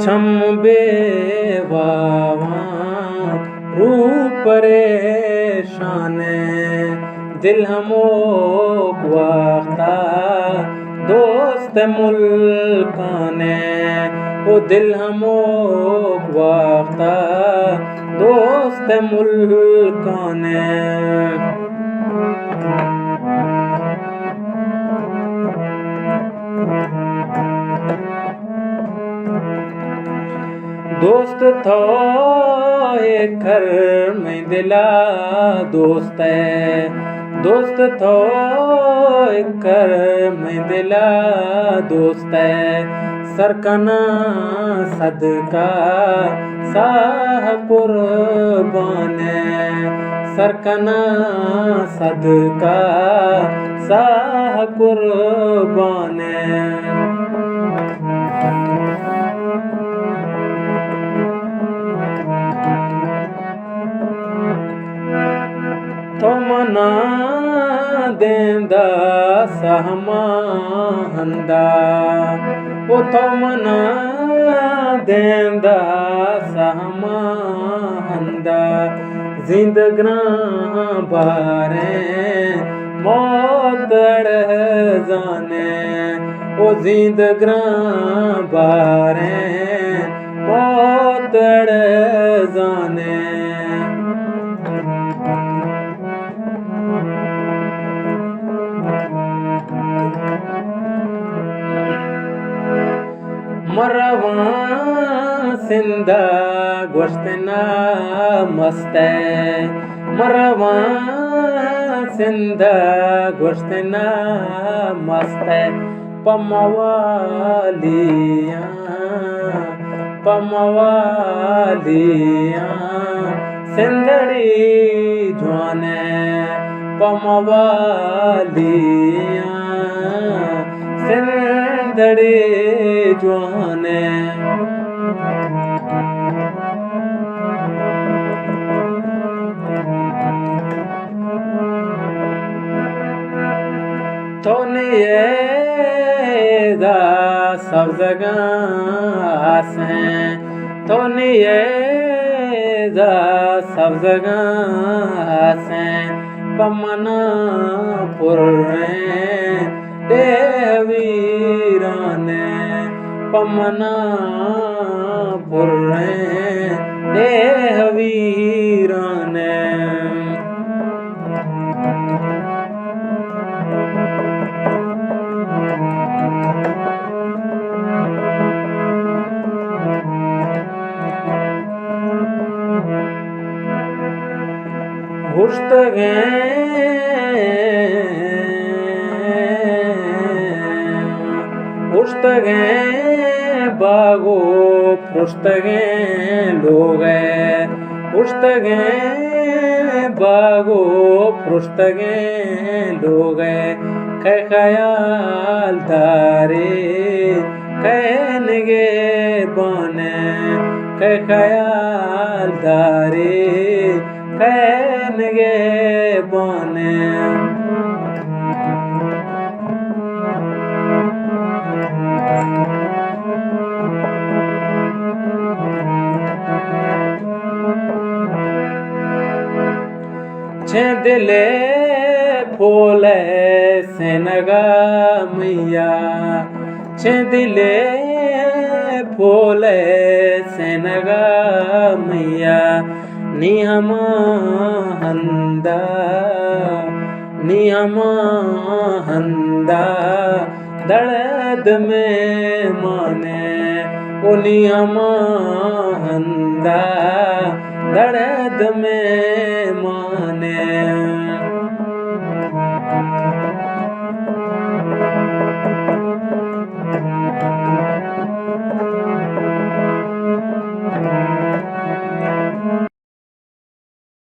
छम बेवावा रूप परेशाने दिल हमोक वाख्ता दोस्त मुल्काने ओ दिल हमोक वाख्ता दोस्त मुल्काने दोस्त थो एक घर में दिला दोस्त है दोस्त थो एक घर में दिला दोस्त है सरकना सदका साह कुर्बान सरकना सदका साह कुर्बान तो मना देंदा सहमा हंदा वो तो मना देंदा सहमा हंदा जिंदगना बारे मौत जाने वो जिंदगना बारे मौत जाने मरवा सिंदा गोश्तना मस्त मरवा सिंदा गोश्तना मस्त पमवालिया सिंधड़ी जवाने पमवालिया सिंधड़ी जवाने तो ये सब जगह आसें तो ये सब जगह आसें पमना पुर्रे देवीराने पमना पुर्रे देवीराने पुस्तकें बागो पुस्तकें लोग पुस्तकें बागो पुस्तकें लोग ख्याल दारे कहनगे बने ख्याल दारे कहनगे बने दिले फूले सेनगा मैया दिले फूले सेनगा मैया नियमा हंदा दर्द में माने ओ नियमा हंदा दर्द में माने